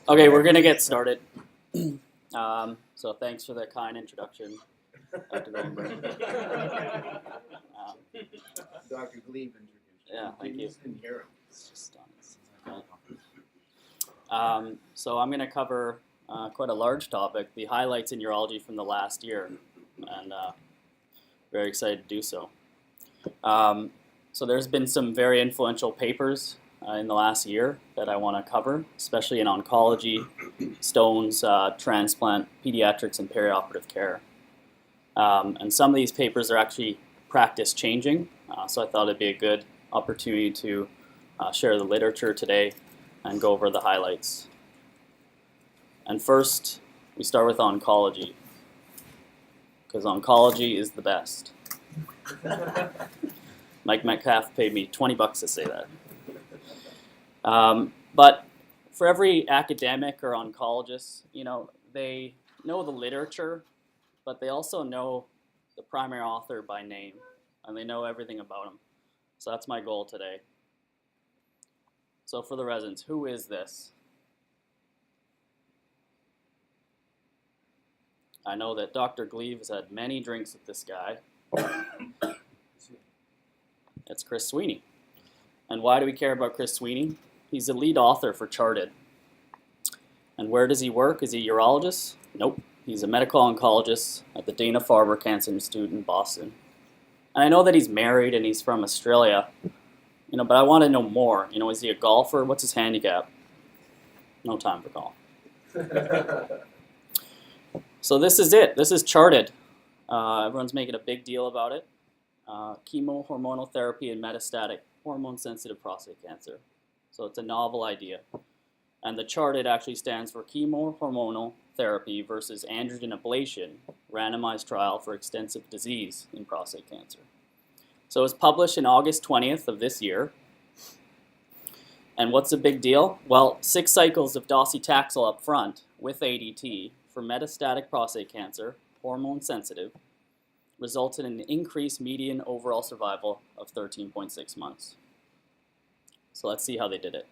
Okay, we're gonna get started. So thanks for the kind introduction, Dr. Goldberg. Dr. Glebe introduced you. Yeah, thank you. Didn't hear him. It's just done. So I'm gonna cover quite a large topic, the highlights in urology from the last year, and very excited to do so. So there's been some very influential papers in the last year that I want to cover, especially in oncology, stones, transplant, pediatrics, and perioperative care. And some of these papers are actually practice changing, so I thought it'd be a good opportunity to share the literature today and go over the highlights. And first, we start with oncology, because oncology is the best. Mike Metcalf paid me $20 to say that. But for every academic or oncologist, they know the literature, but they also know the primary author by name, and they know everything about him. So that's my goal today. So for the residents, who is this? I know that Dr. Glebe has had many drinks with this guy. It's Chris Sweeney. And why do we care about Chris Sweeney? He's the lead author for Charted. And where does he work? Is he a urologist? Nope. He's a medical oncologist at the Dana-Farber Cancer Institute in Boston. And I know that he's married and he's from Australia, but I want to know more. Is he a golfer? What's his handicap? No time for golf. So this is it. This is Charted. Everyone's making a big deal about it. Chemo hormonal therapy in metastatic hormone-sensitive prostate cancer. So it's a novel idea. And the Charted actually stands for chemo hormonal therapy versus androgen ablation, randomized trial for extensive disease in prostate cancer. So it was published in August 20th of this year. And what's the big deal? Well, 6 cycles of docetaxel up front with ADT for metastatic prostate cancer, hormone sensitive, resulted in an increased median overall survival of 13.6 months. So let's see how they did it.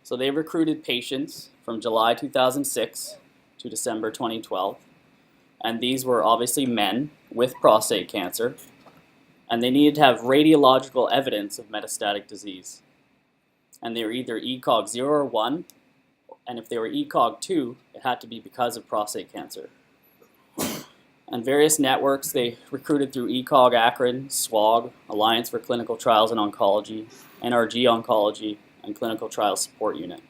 So they recruited patients from July 2006 to December 2012, and these were obviously men with prostate cancer, and they needed to have radiological evidence of metastatic disease. And they were either ECOG 0 or 1, and if they were ECOG 2, it had to be because of prostate cancer. And various networks they recruited through ECOG Akron, SWOG, Alliance for Clinical Trials in Oncology, NRG Oncology, and Clinical Trials Support Unit.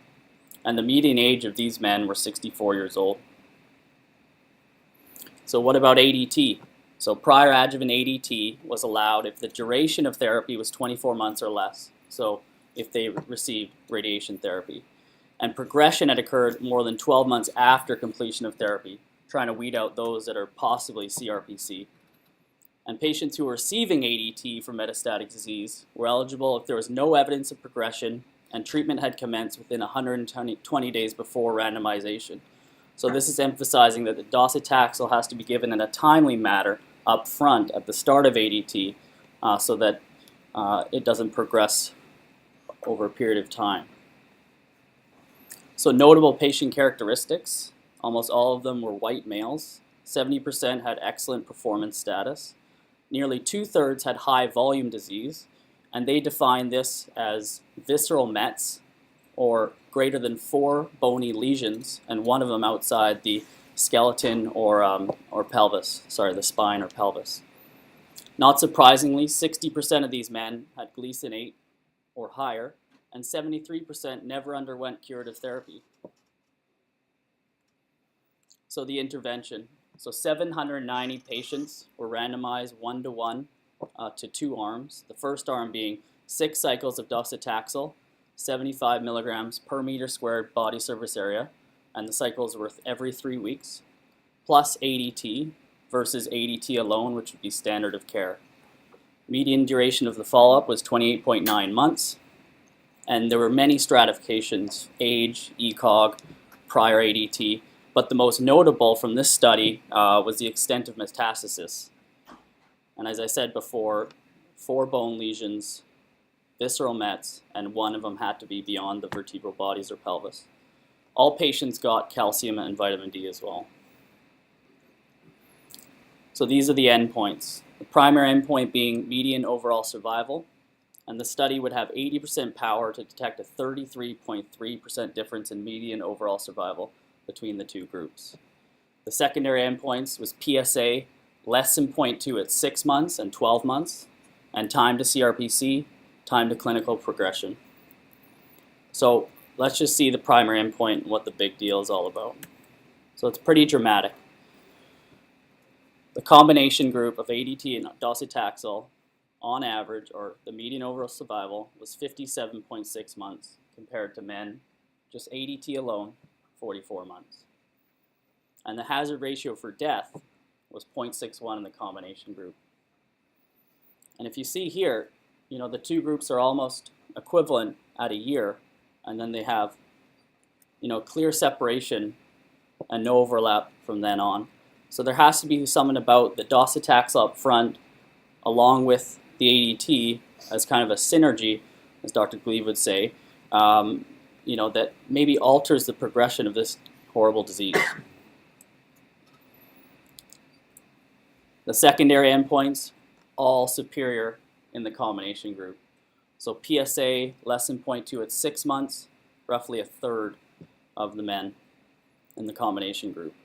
And the median age of these men were 64 years old. So what about ADT? So prior adjuvant ADT was allowed if the duration of therapy was 24 months or less. So if they received radiation therapy. And progression had occurred more than 12 months after completion of therapy, trying to weed out those that are possibly CRPC. And patients who were receiving ADT for metastatic disease were eligible if there was no evidence of progression and treatment had commenced within 120 days before randomization. So this is emphasizing that the docetaxel has to be given in a timely manner up front at the start of ADT so that it doesn't progress over a period of time. So notable patient characteristics. Almost all of them were white males. 70% had excellent performance status. Nearly 2/3 had high volume disease, and they defined this as visceral mets, or greater than 4 bony lesions, and one of them outside the skeleton or pelvis, the spine or pelvis. Not surprisingly, 60% of these men had Gleason 8 or higher, and 73% never underwent curative therapy. So the intervention. So 790 patients were randomized 1-to-1 to 2 arms. The first arm being 6 cycles of docetaxel, 75 milligrams per meter squared body surface area, and the cycles were every 3 weeks, plus ADT versus ADT alone, which would be standard of care. Median duration of the follow-up was 28.9 months, and there were many stratifications, age, ECOG, prior ADT, but the most notable from this study was the extent of metastasis. And as I said before, 4 bone lesions, visceral mets, and one of them had to be beyond the vertebral bodies or pelvis. all patients got calcium and vitamin D as well. So these are the endpoints. The primary endpoint being median overall survival, and the study would have 80% power to detect a 33.3% difference in median overall survival between the two groups. The secondary endpoints was PSA less than 0.2 at 6 months and 12 months, and time to CRPC, time to clinical progression. So let's just see the primary endpoint and what the big deal is all about. So it's pretty dramatic. The combination group of ADT and docetaxel, on average, or the median overall survival, was 57.6 months compared to men, just ADT alone, 44 months. And the hazard ratio for death was 0.61 in the combination group. And if you see here, the two groups are almost equivalent at a year, and then they have, clear separation and no overlap from then on. So there has to be something about the docetaxel up front, along with the ADT, as kind of a synergy, as Dr. Gleave would say, that maybe alters the progression of this horrible disease. The secondary endpoints, all superior in the combination group. So PSA less than 0.2 at 6 months, roughly a third of the men in the combination group.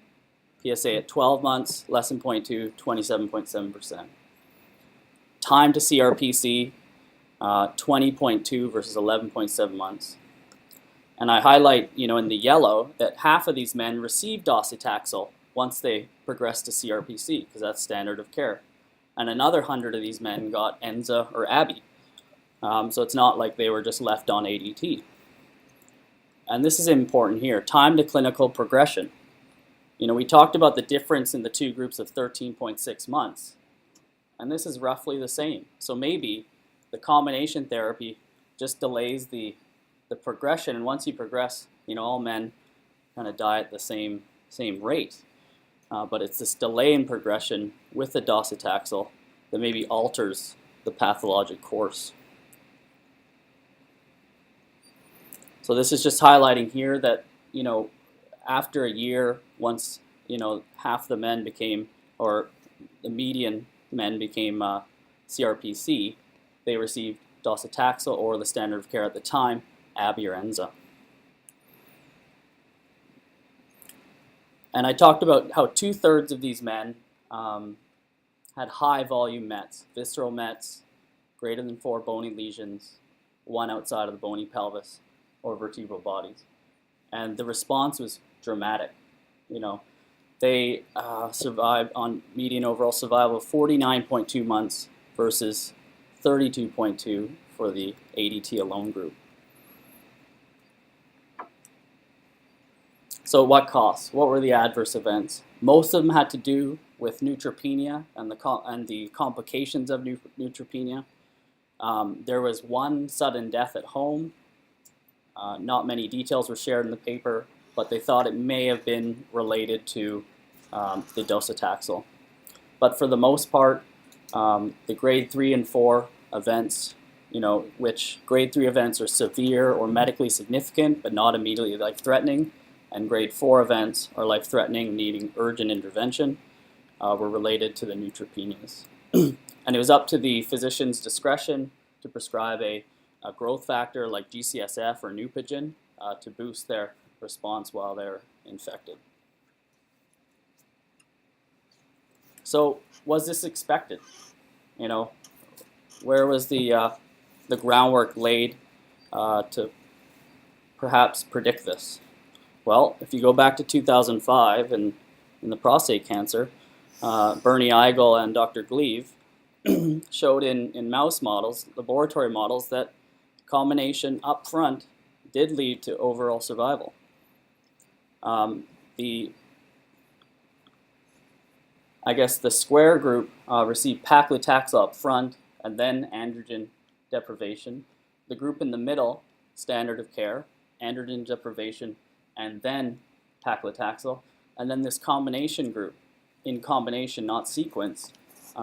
PSA at 12 months, less than 0.2, 27.7%. Time to CRPC, 20.2 versus 11.7 months. And I highlight, in the yellow, that half of these men received docetaxel once they progressed to CRPC, because that's standard of care. And another 100 of these men got Enza or Abi. So it's not like they were just left on ADT. And this is important here, time to clinical progression. We talked about the difference in the two groups of 13.6 months. And this is roughly the same. So maybe the combination therapy just delays the progression. And once you progress, all men kind of die at the same rate. But it's this delay in progression with the docetaxel that maybe alters the pathologic course. So this is just highlighting here that, after a year, once, half the men became, or the median men became CRPC, they received docetaxel or the standard of care at the time, Abi or Enza. And I talked about how 2/3 of these men had high volume mets, visceral mets, greater than 4 bony lesions, 1 outside of the bony pelvis or vertebral bodies. And the response was dramatic. They survived on median overall survival of 49.2 months versus 32.2 for the ADT alone group. So what costs? What were the adverse events? Most of them had to do with neutropenia and the complications of neutropenia. There was 1 sudden death at home. Not many details were shared in the paper, but they thought it may have been related to the docetaxel. But for the most part, the grade 3 and 4 events, which grade 3 events are severe or medically significant but not immediately life-threatening, and grade 4 events are life-threatening, needing urgent intervention, were related to the neutropenias. And it was up to the physician's discretion to prescribe a growth factor like GCSF or Neupogen to boost their response while they're infected. So was this expected? Where was the groundwork laid to perhaps predict this? Well, if you go back to 2005 and in the prostate cancer, Bernie Eigel and Dr. Gleave showed in mouse models, laboratory models, that combination up front did lead to overall survival. The square group received paclitaxel up front and then androgen deprivation. The group in the middle, standard of care, androgen deprivation, and then paclitaxel. And then this combination group, in combination, not sequence,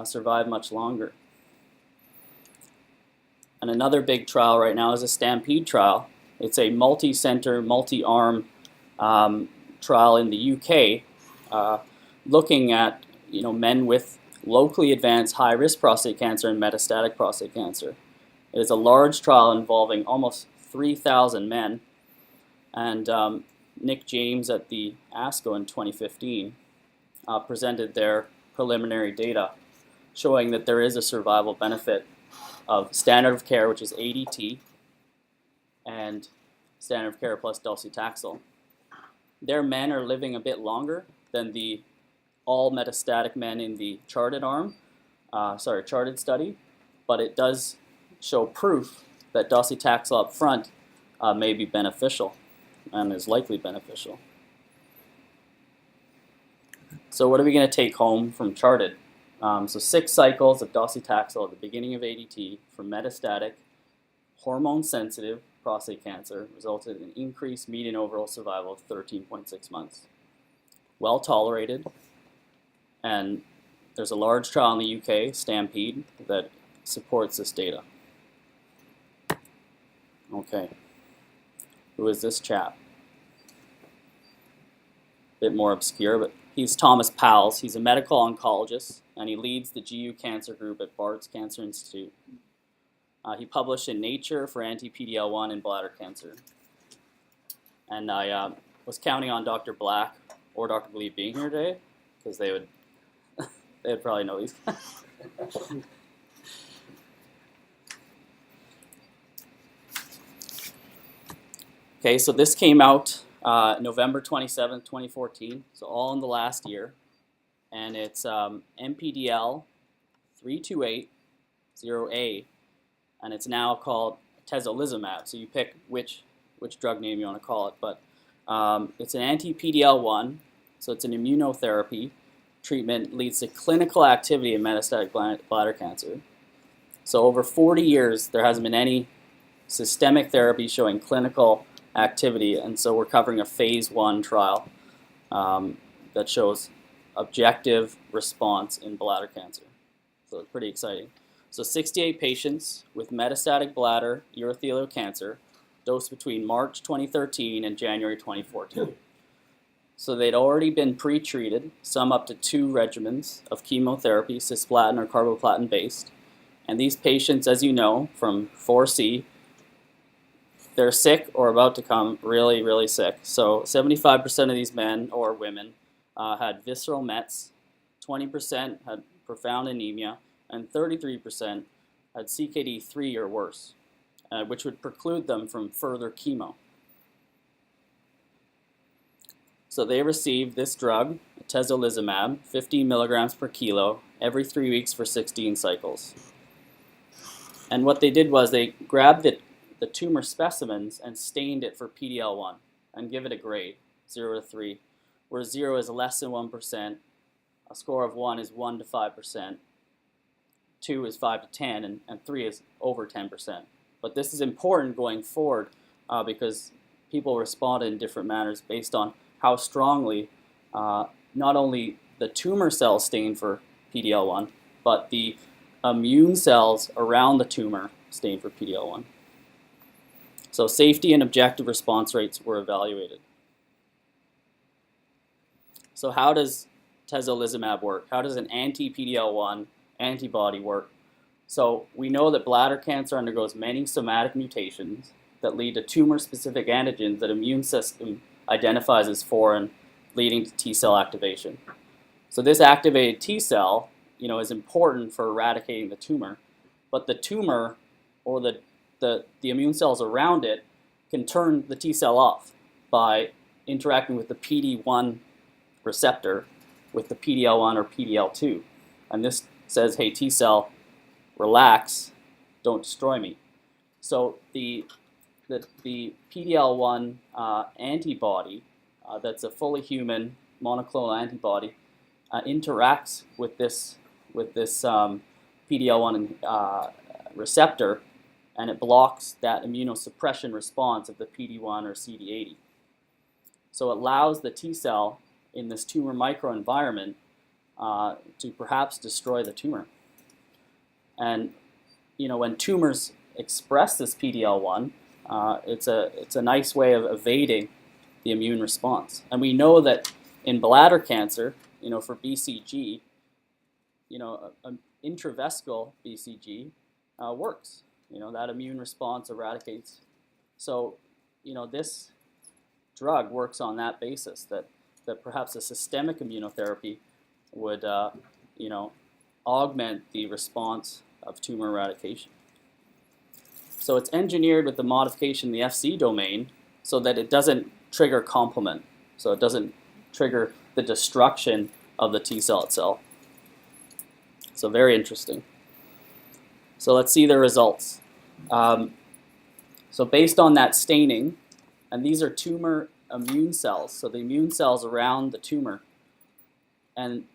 survived much longer. And another big trial right now is a Stampede trial. It's a multi-center, multi-arm trial in the UK, looking at men with locally advanced high-risk prostate cancer and metastatic prostate cancer. It is a large trial involving almost 3,000 men, and Nick James at the ASCO in 2015 presented their preliminary data showing that there is a survival benefit of standard of care, which is ADT, and standard of care plus docetaxel. Their men are living a bit longer than the all metastatic men in the charted study, but it does show proof that docetaxel up front may be beneficial and is likely beneficial. So what are we going to take home from charted? So 6 cycles of docetaxel at the beginning of ADT for metastatic, hormone-sensitive prostate cancer resulted in increased median overall survival of 13.6 months. Well tolerated, and there's a large trial in the UK, Stampede, that supports this data. Okay, who is this chap? Bit more obscure, but he's Thomas Powles. He's a medical oncologist, and he leads the GU Cancer Group at Bart's Cancer Institute. He published in Nature for anti-PD-L1 and bladder cancer. And I was counting on Dr. Black or Dr. Gleave being here today, because they would probably know these. Okay, so this came out November 27th, 2014, so all in the last year. And it's MPDL 3280A, and it's now called atezolizumab. So you pick which drug name you want to call it, but it's an anti-PD-L1, so it's an immunotherapy treatment, leads to clinical activity in metastatic bladder cancer. So over 40 years, there hasn't been any systemic therapy showing clinical activity, and so we're covering a phase 1 trial that shows objective response in bladder cancer. So it's pretty exciting. So 68 patients with metastatic bladder urothelial cancer dosed between March 2013 and January 2014. So they'd already been pre-treated, some up to 2 regimens of chemotherapy, cisplatin or carboplatin based. And these patients, as you know from 4C, they're sick or about to come really, really sick. So 75% of these men or women had visceral mets, 20% had profound anemia, and 33% had CKD3 or worse, which would preclude them from further chemo. So they received this drug, atezolizumab, 15 milligrams per kilo, every 3 weeks for 16 cycles. And what they did was they grabbed the tumor specimens and stained it for PD-L1 and give it a grade, 0 to 3, where 0 is less than 1%, a score of 1 is 1 to 5%, 2 is 5 to 10, and 3 is over 10%. But this is important going forward because people respond in different manners based on how strongly not only the tumor cells stain for PD-L1, but the immune cells around the tumor stain for PD-L1. So safety and objective response rates were evaluated. So how does atezolizumab work? How does an anti-PD-L1 antibody work? So we know that bladder cancer undergoes many somatic mutations that lead to tumor-specific antigens that immune system identifies as foreign, leading to T-cell activation. So this activated T-cell, is important for eradicating the tumor, but the tumor or the immune cells around it can turn the T-cell off by interacting with the PD-1 receptor with the PD-L1 or PD-L2. And this says, hey, T-cell, relax, don't destroy me. So the PD-L1 antibody, that's a fully human monoclonal antibody, interacts with this PD-L1 receptor, and it blocks that immunosuppression response of the PD-1 or CD80. So it allows the T-cell in this tumor microenvironment to perhaps destroy the tumor. And when tumors express this PD-L1, it's a nice way of evading the immune response. And we know that in bladder cancer, for BCG, an intravesical BCG works. That immune response eradicates. So, this drug works on that basis, that perhaps a systemic immunotherapy would, augment the response of tumor eradication. So it's engineered with the modification in the Fc domain so that it doesn't trigger complement. So it doesn't trigger the destruction of the T cell itself. So very interesting. So let's see the results. So based on that staining, and these are tumor immune cells, so the immune cells around the tumor, and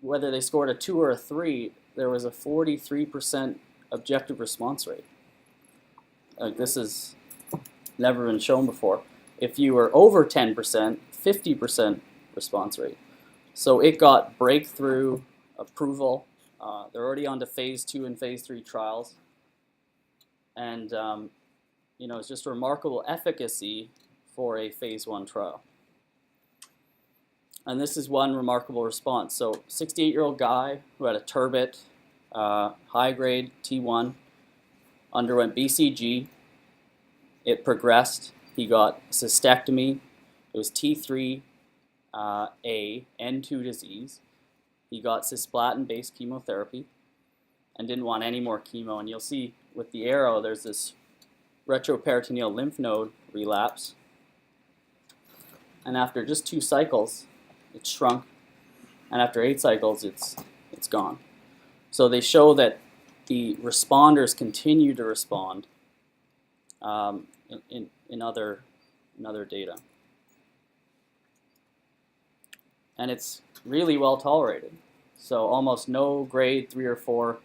whether they scored a 2 or a 3, there was a 43% objective response rate. This has never been shown before. If you were over 10%, 50% response rate. So it got breakthrough approval. They're already on to phase 2 and phase 3 trials. And it's just remarkable efficacy for a phase 1 trial. And this is one remarkable response. So 68-year-old guy who had a turbate, high-grade T1, underwent BCG. It progressed. He got cystectomy. It was T3A, N2 disease. He got cisplatin-based chemotherapy and didn't want any more chemo. And you'll see with the arrow, there's this retroperitoneal lymph node relapse. And after just 2 cycles, it shrunk. And after 8 cycles, it's gone. So they show that the responders continue to respond in other data. And it's really well tolerated. So almost no grade 3 or 4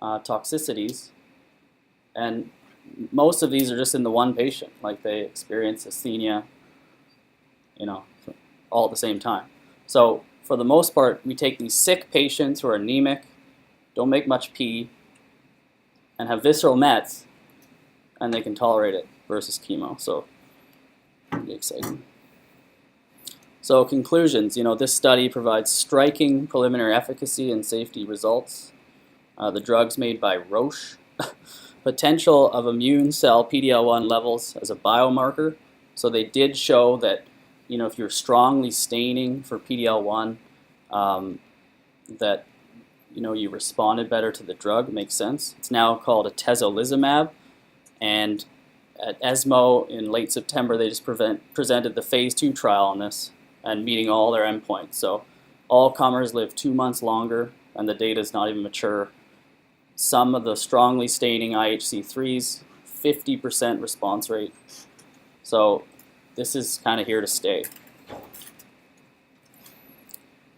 toxicities. And most of these are just in the one patient, like they experience asthenia, all at the same time. So for the most part, we take these sick patients who are anemic, don't make much pee, and have visceral mets, and they can tolerate it versus chemo. So pretty exciting. So conclusions, this study provides striking preliminary efficacy and safety results. The drug's made by Roche. Potential of immune cell PD-L1 levels as a biomarker. So they did show that, if you're strongly staining for PD-L1, that, you responded better to the drug. It makes sense. It's now called atezolizumab. And at ESMO in late September, they just presented the phase 2 trial on this and meeting all their endpoints. So all comers live 2 months longer, and the data is not even mature. Some of the strongly staining IHC3s, 50% response rate. So this is kind of here to stay.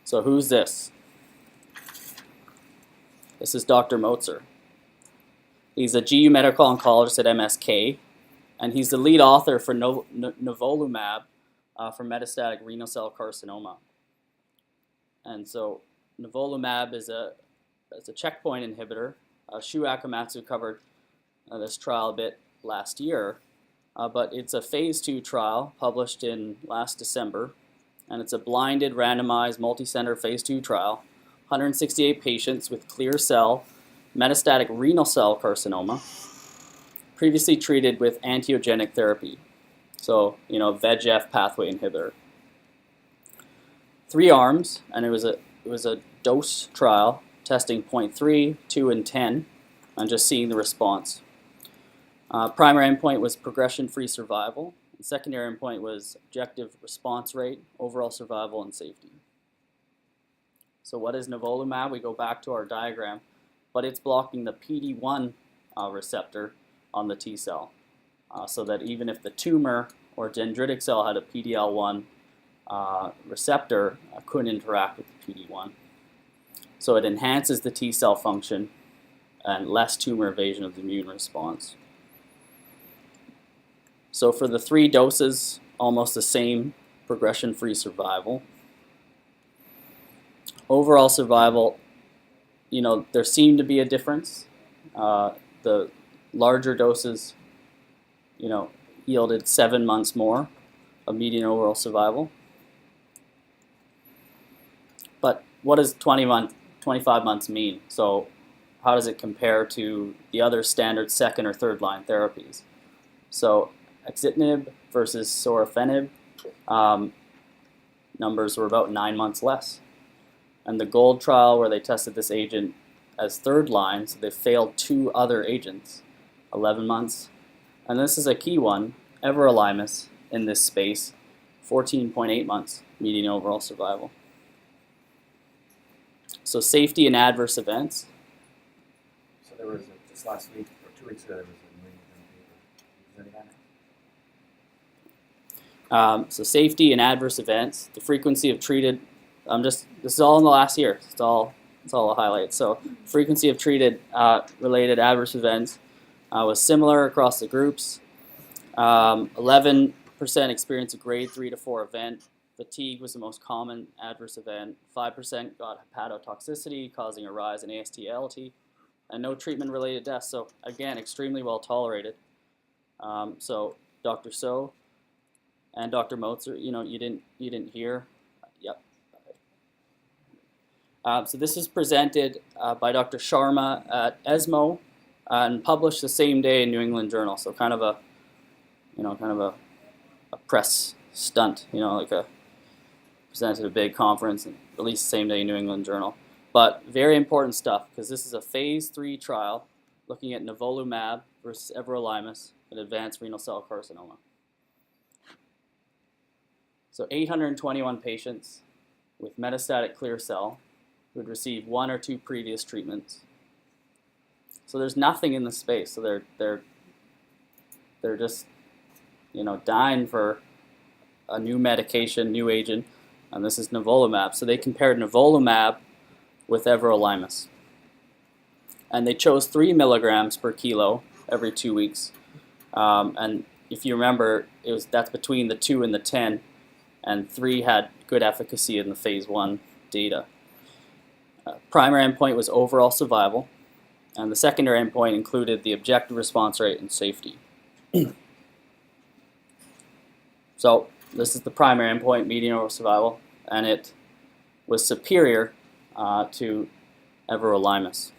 So who's this? This is Dr. Motzer. He's a GU medical oncologist at MSK, and he's the lead author for Nivolumab for metastatic renal cell carcinoma. And so Nivolumab is a checkpoint inhibitor. Shu Akamatsu covered this trial a bit last year, but it's a phase 2 trial published in last December, and it's a blinded, randomized, multi-center phase 2 trial, 168 patients with clear cell metastatic renal cell carcinoma, previously treated with antiogenic therapy, so VEGF pathway inhibitor. 3 arms, and it was a dose trial testing 0.3, 2, and 10, and just seeing the response. Primary endpoint was progression-free survival. And secondary endpoint was objective response rate, overall survival, and safety. So what is Nivolumab? We go back to our diagram, but it's blocking the PD-1 receptor on the T cell, so that even if the tumor or dendritic cell had a PD-L1 receptor, couldn't interact with the PD-1. So it enhances the T cell function and less tumor evasion of the immune response. So for the 3 doses, almost the same progression-free survival. Overall survival, there seemed to be a difference. The larger doses, yielded 7 months more, of median overall survival. But what does 25 months mean? So how does it compare to the other standard second or third line therapies? So axitinib versus sorafenib, numbers were about 9 months less. And the GOLD trial, where they tested this agent as third line, so they failed 2 other agents, 11 months. And this is a key one, everolimus in this space, 14.8 months median overall survival. So safety and adverse events. So there was just last week or 2 weeks ago there was a New England paper. Is that So safety and adverse events, the frequency of treated. This is all in the last year. It's all I'll highlight. So frequency of treated related adverse events was similar across the groups. 11% experienced a grade 3 to 4 event. Fatigue was the most common adverse event. 5% got hepatotoxicity, causing a rise in AST/ALT, and no treatment-related deaths. So again, extremely well tolerated. So Dr. So and Dr. Motzer, you didn't hear. Yep. So this is presented by Dr. Sharma at ESMO and published the same day in New England Journal. So kind of a press stunt, presented at a big conference and released the same day in New England Journal. But very important stuff, because this is a phase 3 trial looking at nivolumab versus everolimus in advanced renal cell carcinoma. So 821 patients with metastatic clear cell who had received 1 or 2 previous treatments. So there's nothing in the space. So they're just dying for a new medication, new agent, and this is nivolumab. So they compared nivolumab with everolimus, and they chose 3 milligrams per kilo every 2 weeks. And if you remember, that's between the 2 and the 10, and 3 had good efficacy in the phase 1 data. Primary endpoint was overall survival, and the secondary endpoint included the objective response rate and safety. So this is the primary endpoint, median overall survival, and it was superior to everolimus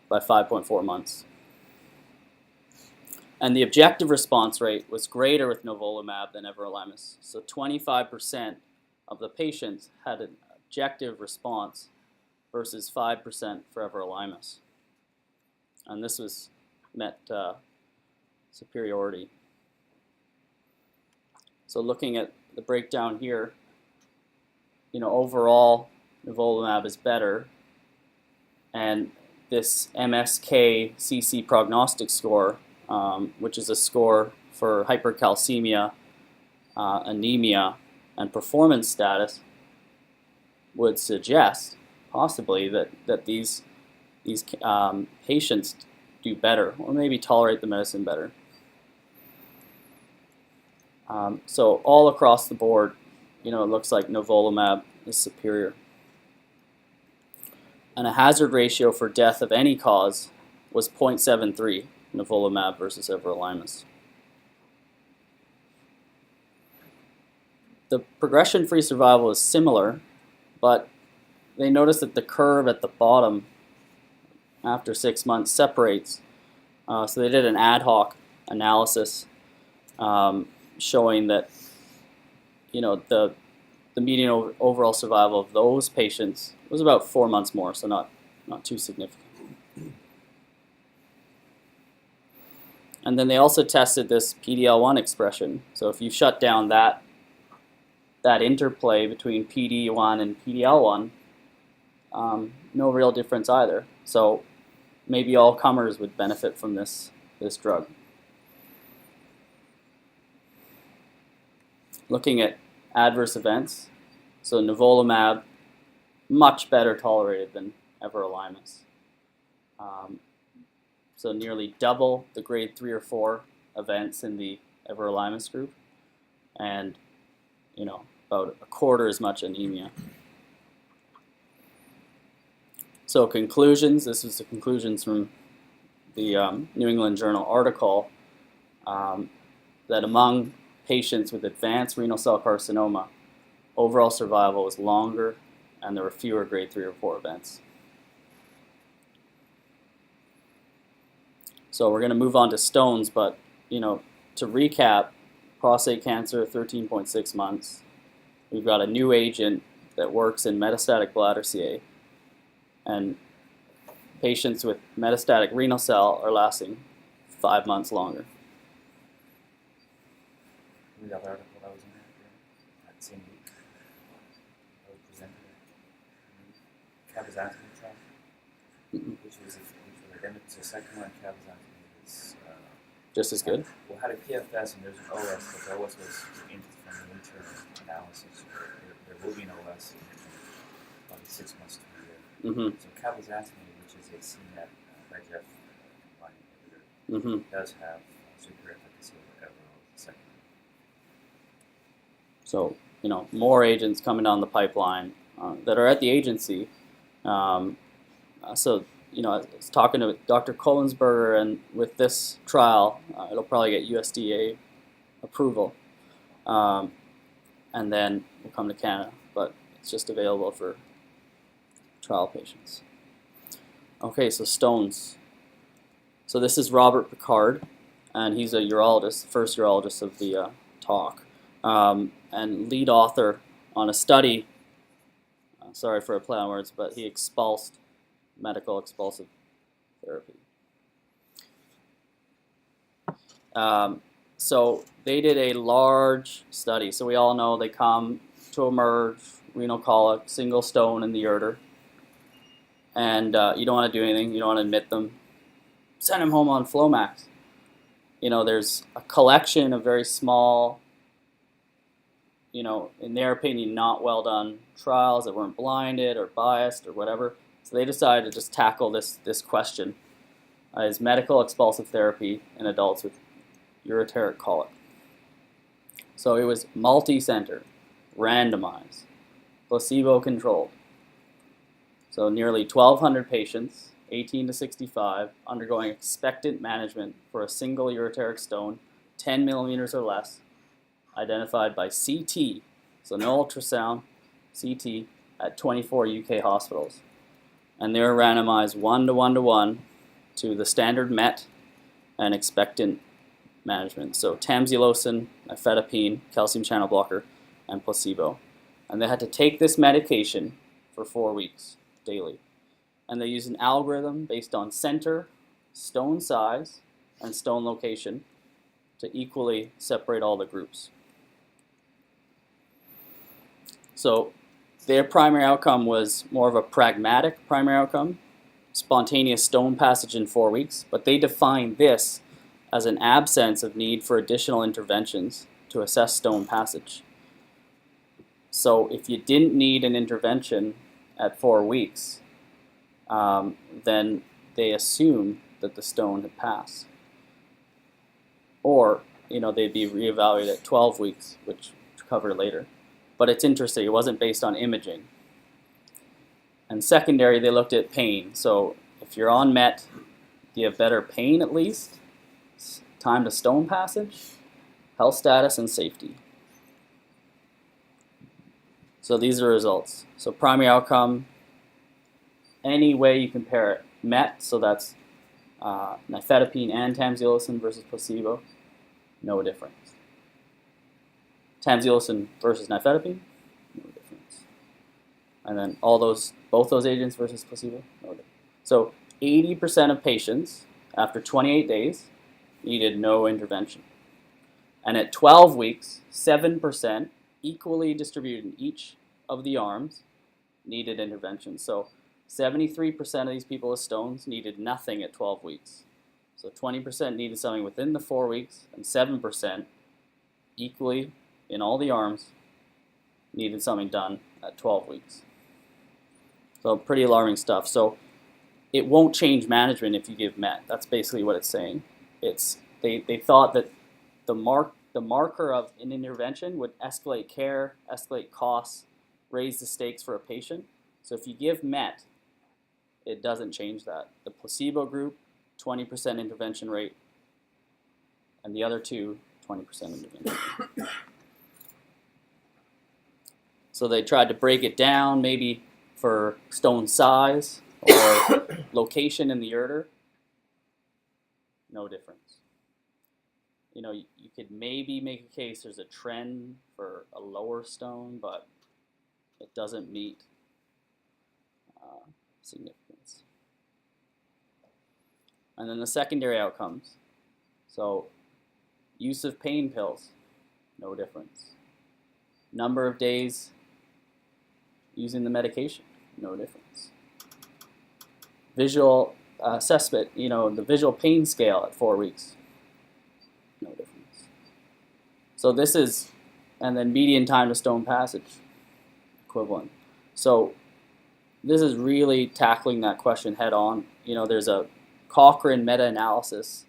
by 5.4 months. And the objective response rate was greater with nivolumab than everolimus. So 25% of the patients had an objective response versus 5% for everolimus. And this was met superiority. So looking at the breakdown here, overall nivolumab is better, and this MSK-CC prognostic score, which is a score for hypercalcemia, anemia, and performance status, would suggest possibly that these patients do better, or maybe tolerate the medicine better. So all across the board, it looks like nivolumab is superior. And a hazard ratio for death of any cause was 0.73, nivolumab versus everolimus. The progression-free survival is similar, but they noticed that the curve at the bottom after 6 months separates. So they did an ad hoc analysis showing that the median overall survival of those patients was about 4 months more, so not too significant. And then they also tested this PD-L1 expression. So if you shut down that interplay between PD-1 and PD-L1, no real difference either. So maybe all comers would benefit from this drug. Looking at adverse events, so nivolumab, much better tolerated than everolimus. So nearly double the grade 3 or 4 events in the everolimus group, and about a quarter as much anemia. So conclusions, this was the conclusions from the New England Journal article, that among patients with advanced renal cell carcinoma, overall survival was longer and there were fewer grade 3 or 4 events. So we're going to move on to stones, but to recap, prostate cancer, 13.6 months. We've got a new agent that works in metastatic bladder CA, and patients with metastatic renal cell are lasting 5 months longer. The other article that was in there that same week that was presented at cabozantinib trial, which was the second one. Cabozantinib is just as good. Well, had a PFS and there's an OS, but the OS was from the interim analysis. There will be an OS in probably 6 months to a year. So cabozantinib, which is a CNET VEGF combined inhibitor, does have superior efficacy over everyone second. So, more agents coming down the pipeline that are at the agency. I was talking to Dr. Kollensberger, and with this trial, it'll probably get USDA approval. And then we'll come to Canada, but it's just available for trial patients. Okay, so stones. So this is Robert Picard, and he's a urologist, first urologist of the talk. And lead author on a study, sorry for a play on words, but he expulsed medical expulsive therapy. So they did a large study. So we all know they come to emerge, renal colic, single stone in the ureter, and you don't want to do anything, you don't want to admit them. Send them home on Flomax. There's a collection of very small, in their opinion, not well done trials that weren't blinded or biased or whatever. So they decided to just tackle this question. Is medical expulsive therapy in adults with ureteric colic? So it was multi-center, randomized, placebo-controlled. So nearly 1,200 patients, 18 to 65, undergoing expectant management for a single ureteric stone, 10 millimeters or less, identified by CT, so no ultrasound, CT, at 24 UK hospitals. And they were randomized 1:1:1 to the standard MET and expectant management. So tamsulosin, nifedipine, calcium channel blocker, and placebo. And they had to take this medication for 4 weeks daily. And they used an algorithm based on center, stone size, and stone location to equally separate all the groups. So their primary outcome was more of a pragmatic primary outcome, spontaneous stone passage in 4 weeks, but they defined this as an absence of need for additional interventions to assess stone passage. So if you didn't need an intervention at 4 weeks, then they assumed that the stone had passed. Or, they'd be reevaluated at 12 weeks, which we'll cover later. But it's interesting, it wasn't based on imaging. And secondary, they looked at pain. So if you're on MET, do you have better pain at least? Time to stone passage, health status, and safety. So these are the results. So primary outcome, any way you compare it, MET, so that's nifedipine and tamsulosin versus placebo, no difference. Tamsulosin versus nifedipine, no difference. And then both those agents versus placebo, no difference. So 80% of patients, after 28 days, needed no intervention. And at 12 weeks, 7%, equally distributed in each of the arms, needed intervention. So 73% of these people with stones needed nothing at 12 weeks. So 20% needed something within the 4 weeks, and 7% equally in all the arms needed something done at 12 weeks. So pretty alarming stuff. So it won't change management if you give MET. That's basically what it's saying. They thought that the marker of an intervention would escalate care, escalate costs, raise the stakes for a patient. So if you give MET, it doesn't change that. The placebo group, 20% intervention rate, and the other two, 20% intervention. So they tried to break it down, maybe for stone size or location in the ureter. No difference. You know, you could maybe make a case there's a trend for a lower stone, but it doesn't meet significance. And then the secondary outcomes. So use of pain pills, no difference. Number of days using the medication, no difference. Visual assessment, you know, the visual pain scale at 4 weeks, no difference. So this is, and then median time to stone passage, equivalent. So this is really tackling that question head on. You know, there's a Cochrane meta-analysis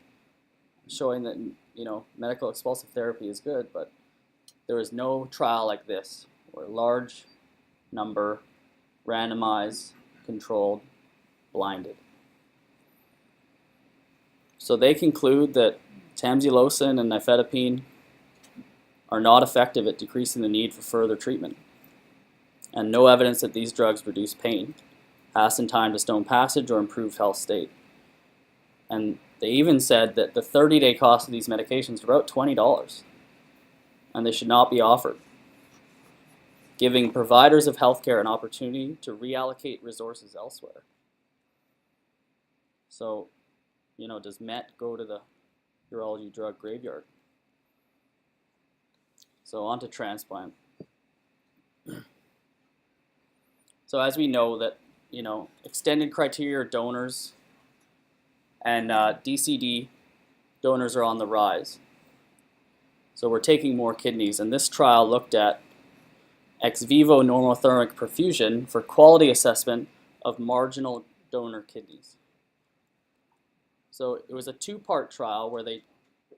showing that, you know, medical expulsive therapy is good, but there is no trial like this, where large number, randomized, controlled, blinded. So they conclude that tamsulosin and nifedipine are not effective at decreasing the need for further treatment, and no evidence that these drugs reduce pain, hasten time to stone passage, or improve health state. And they even said that the 30-day cost of these medications are about $20, and they should not be offered, giving providers of healthcare an opportunity to reallocate resources elsewhere. So, you know, does MET go to the urology drug graveyard? So on to transplant. So as we know that, you know, extended criteria donors and DCD donors are on the rise. So we're taking more kidneys, and this trial looked at ex vivo normothermic perfusion for quality assessment of marginal donor kidneys. So it was a two-part trial where they,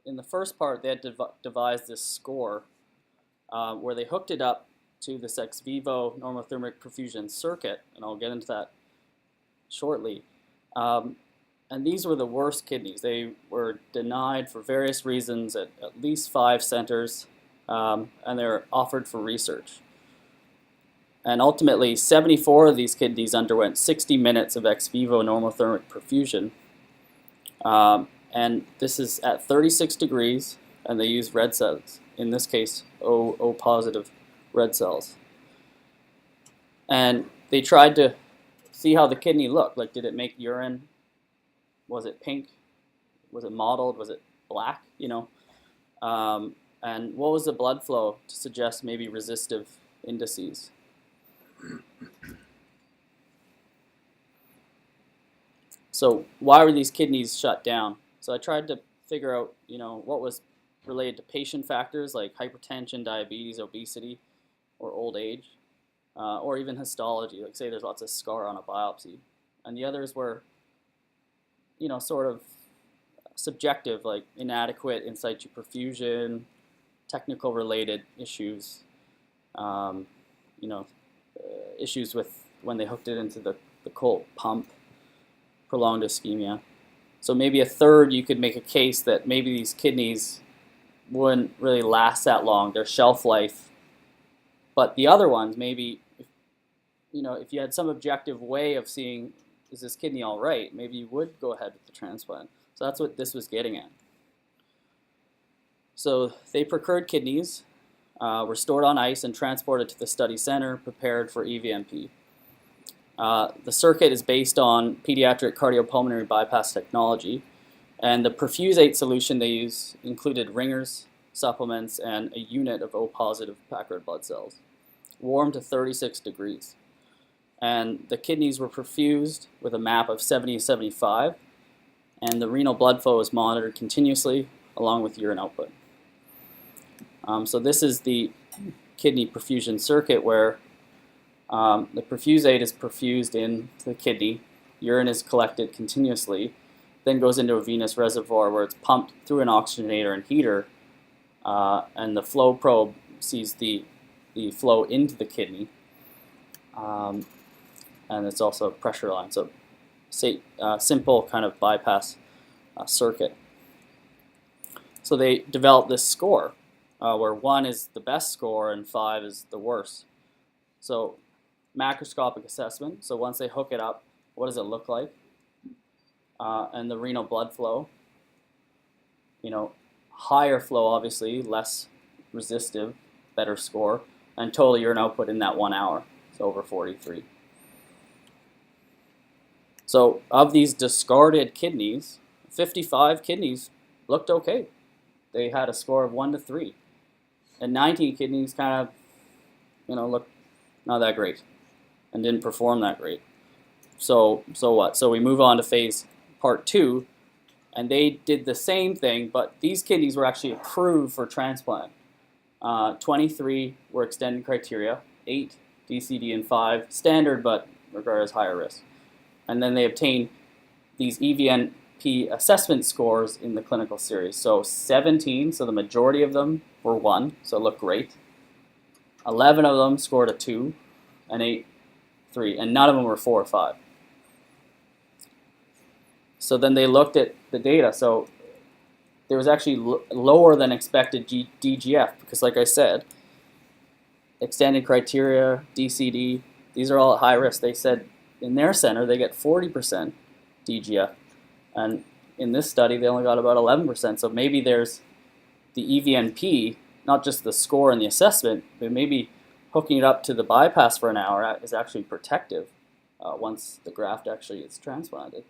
in the first part, they had devised this score where they hooked it up to this ex vivo normothermic perfusion circuit, and I'll get into that shortly. And these were the worst kidneys. They were denied for various reasons at least 5 centers, and they were offered for research. And ultimately, 74 of these kidneys underwent 60 minutes of ex vivo normothermic perfusion. And this is at 36 degrees, and they used red cells, in this case, O positive red cells. And they tried to see how the kidney looked. Like, did it make urine? Was it pink? Was it mottled? Was it black? You know? And what was the blood flow to suggest maybe resistive indices? So why were these kidneys shut down? So I tried to figure out, you know, what was related to patient factors like hypertension, diabetes, obesity, or old age, or even histology. Like, say there's lots of scar on a biopsy. And the others were, you know, sort of subjective, like inadequate in situ perfusion, technical related issues, you know, issues with when they hooked it into the cold pump, prolonged ischemia. So maybe a third, you could make a case that maybe these kidneys wouldn't really last that long, their shelf life. But the other ones, maybe, you know, if you had some objective way of seeing, is this kidney all right, maybe you would go ahead with the transplant. So that's what this was getting at. So they procured kidneys, were stored on ice and transported to the study center, prepared for EVMP. The circuit is based on pediatric cardiopulmonary bypass technology, and the perfusate solution they use included ringers, supplements, and a unit of O-positive Picard blood cells, warmed to 36 degrees. And the kidneys were perfused with a map of 70-75, and the renal blood flow is monitored continuously along with urine output. So this is the kidney perfusion circuit where the perfusate is perfused into the kidney, urine is collected continuously, then goes into a venous reservoir where it's pumped through an oxygenator and heater, and the flow probe sees the flow into the kidney, and it's also a pressure line. So simple kind of bypass circuit. So they developed this score where 1 is the best score and 5 is the worst. So macroscopic assessment. So once they hook it up, what does it look like? And the renal blood flow. Higher flow, obviously, less resistive, better score, and total urine output in that 1 hour, so over 43. So of these discarded kidneys, 55 kidneys looked okay. They had a score of 1 to 3. And 19 kidneys kind of, looked not that great and didn't perform that great. So what? So we move on to phase part 2, and they did the same thing, but these kidneys were actually approved for transplant. 23 were extended criteria, 8 DCD, and 5 standard, but regarded as higher risk. And then they obtained these EVNP assessment scores in the clinical series. So 17, so the majority of them were 1, so it looked great. 11 of them scored a 2, and 8, 3, and none of them were 4 or 5. So then they looked at the data. So there was actually lower than expected DGF because, like I said, extended criteria, DCD, these are all at high risk. They said in their center they get 40% DGF, and in this study they only got about 11%. So maybe there's the EVNP, not just the score and the assessment, but maybe hooking it up to the bypass for an hour is actually protective once the graft actually is transplanted.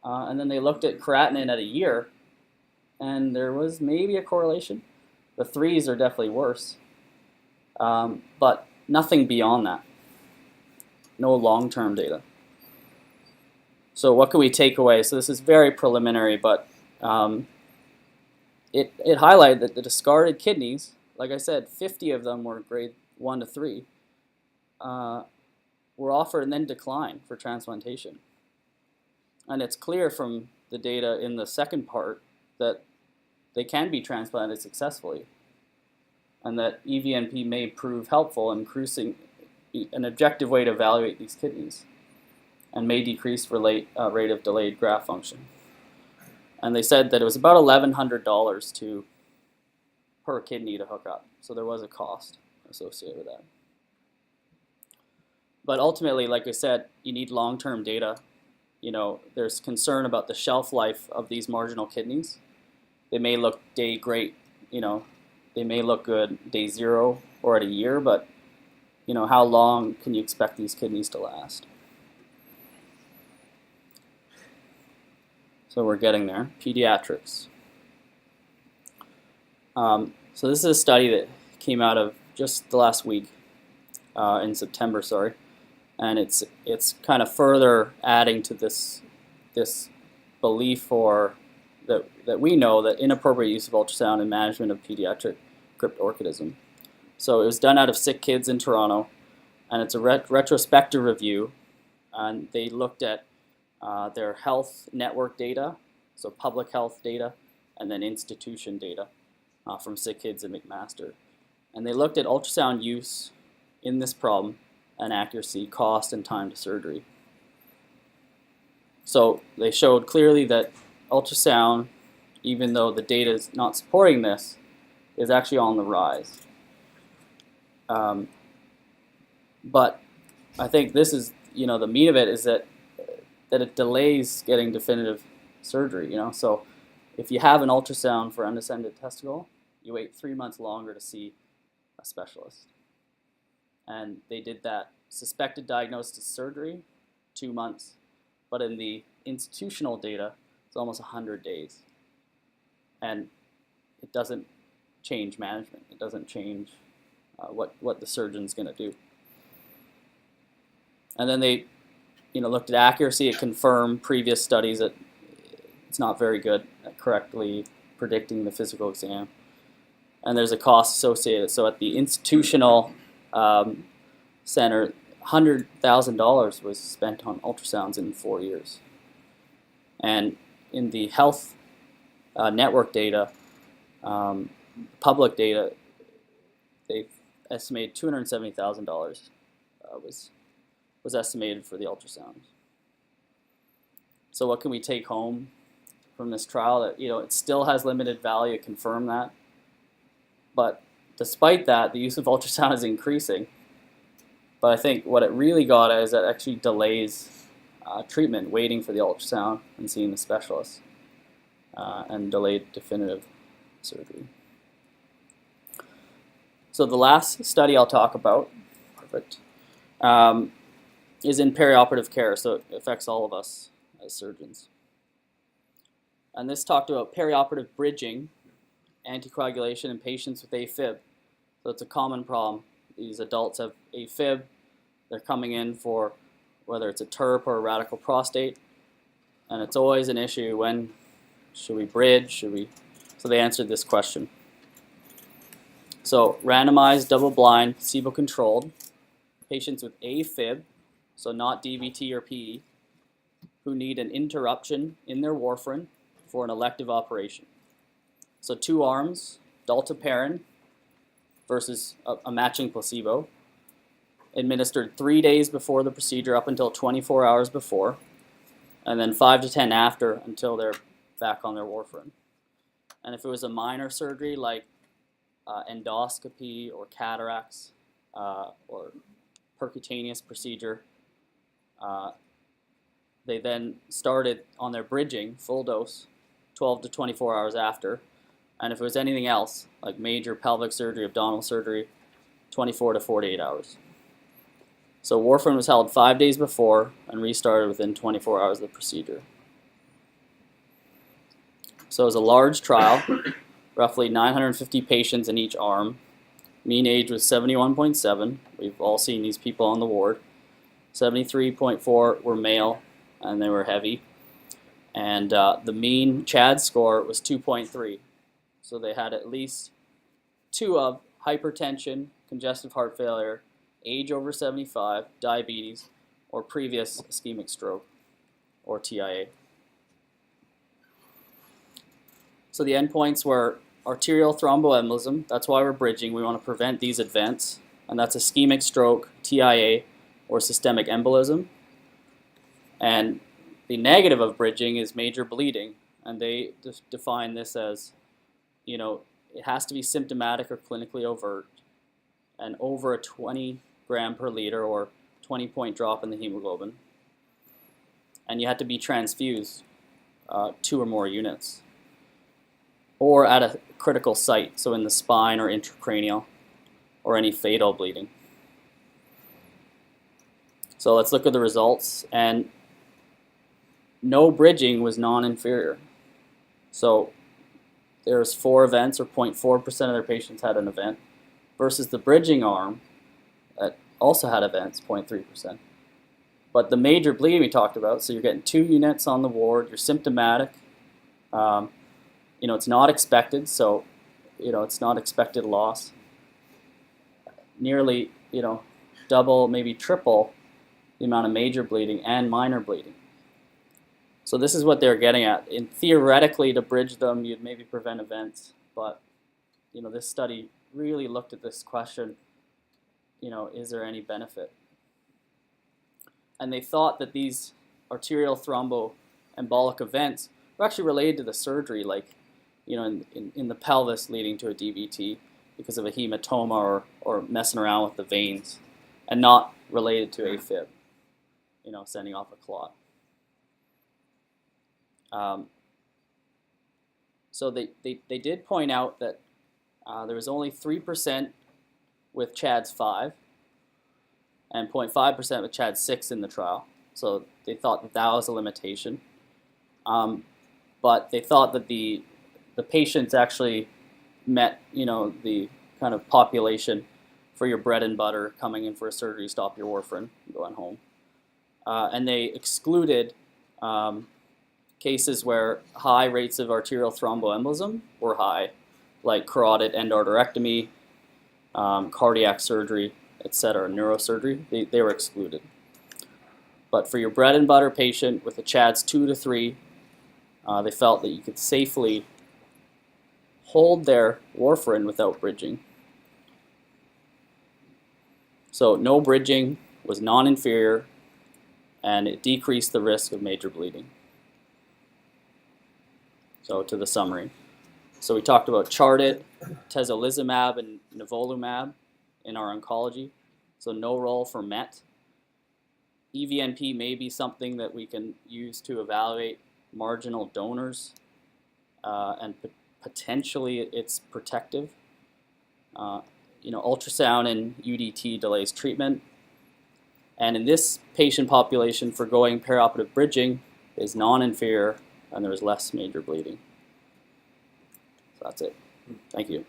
And then they looked at creatinine at a year, and there was maybe a correlation. The 3s are definitely worse, but nothing beyond that. No long-term data. So what can we take away? So this is very preliminary, but it highlighted that the discarded kidneys, like I said, 50 of them were grade 1 to 3, were offered and then declined for transplantation. And it's clear from the data in the second part that they can be transplanted successfully, and that EVNP may prove helpful in increasing an objective way to evaluate these kidneys, and may decrease rate of delayed graft function. And they said that it was about $1,100 per kidney to hook up, so there was a cost associated with that. But ultimately, like I said, you need long-term data. There's concern about the shelf life of these marginal kidneys. They may look great, they may look good day 0 or at a year, but how long can you expect these kidneys to last? So we're getting there. Pediatrics. So this is a study that came out of just the last week, in September, sorry. And it's kind of further adding to this belief that we know that inappropriate use of ultrasound in management of pediatric cryptorchidism. So it was done out of sick kids in Toronto, and it's a retrospective review, and they looked at their health network data, so public health data, and then institution data from sick kids at McMaster. And they looked at ultrasound use in this problem, and accuracy, cost, and time to surgery. So they showed clearly that ultrasound, even though the data is not supporting this, is actually on the rise. But I think this is, the meat of it is that it delays getting definitive surgery. So if you have an ultrasound for undescended testicle, you wait 3 months longer to see a specialist. And they did that suspected diagnosis surgery, 2 months. But in the institutional data, it's almost 100 days. And it doesn't change management. It doesn't change what the surgeon's going to do. And then they looked at accuracy. It confirmed previous studies that it's not very good at correctly predicting the physical exam. And there's a cost associated. So at the institutional center, $100,000 was spent on ultrasounds in 4 years. And in the health network data, public data, they estimated $270,000 was estimated for the ultrasounds. So what can we take home from this trial that, it still has limited value to confirm that. But despite that, the use of ultrasound is increasing. But I think what it really got at is that it actually delays treatment, waiting for the ultrasound and seeing the specialist, and delayed definitive surgery. So the last study I'll talk about, is in perioperative care, so it affects all of us as surgeons. And this talked about perioperative bridging, anticoagulation in patients with Afib. So it's a common problem. These adults have Afib. They're coming in for whether it's a TURP or a radical prostate, and it's always an issue. When should we bridge? So they answered this question. So randomized, double-blind, placebo-controlled patients with Afib, so not DVT or PE, who need an interruption in their warfarin for an elective operation. So 2 arms, dalteparin versus a matching placebo, administered 3 days before the procedure up until 24 hours before, and then 5 to 10 after until they're back on their warfarin. And if it was a minor surgery like endoscopy or cataracts or percutaneous procedure, they then started on their bridging, full dose, 12 to 24 hours after. And if it was anything else, like major pelvic surgery, abdominal surgery, 24 to 48 hours. So warfarin was held 5 days before and restarted within 24 hours of the procedure. So it was a large trial, roughly 950 patients in each arm. Mean age was 71.7. We've all seen these people on the ward. 73.4 were male, and they were heavy. And the mean CHAD score was 2.3. So they had at least 2 of hypertension, congestive heart failure, age over 75, diabetes, or previous ischemic stroke, or TIA. So the endpoints were arterial thromboembolism. That's why we're bridging. We want to prevent these events. And that's ischemic stroke, TIA, or systemic embolism. And the negative of bridging is major bleeding. And they define this as, it has to be symptomatic or clinically overt and over a 20 gram per liter or 20-point drop in the hemoglobin. And you have to be transfused 2 or more units, or at a critical site, so in the spine or intracranial, or any fatal bleeding. So let's look at the results. And no bridging was non-inferior. So there's 4 events, or 0.4% of their patients had an event, versus the bridging arm that also had events, 0.3%. But the major bleeding we talked about, so you're getting 2 units on the ward, you're symptomatic, it's not expected, so it's not expected loss. Nearly, double, maybe triple the amount of major bleeding and minor bleeding. So this is what they're getting at. Theoretically, to bridge them, you'd maybe prevent events, but this study really looked at this question, is there any benefit? And they thought that these arterial thromboembolic events were actually related to the surgery, like in the pelvis leading to a DVT because of a hematoma or messing around with the veins, and not related to AFib, sending off a clot. So they did point out that there was only 3% with CHADS 5 and 0.5% with CHADS 6 in the trial. So they thought that was a limitation. But they thought that the patients actually met, the kind of population for your bread and butter coming in for a surgery, stop your warfarin, going home. And they excluded cases where high rates of arterial thromboembolism were high, like carotid endarterectomy, cardiac surgery, etc., neurosurgery. They were excluded. But for your bread and butter patient with a CHADS 2 to 3, they felt that you could safely hold their warfarin without bridging. So no bridging was non-inferior, and it decreased the risk of major bleeding. So to the summary. So we talked about charted, tezolizumab, and nivolumab in our oncology. So no role for MET. EVNP may be something that we can use to evaluate marginal donors, and potentially it's protective. Ultrasound and UDT delays treatment. And in this patient population, foregoing perioperative bridging is non-inferior, and there is less major bleeding. So that's it. Thank you.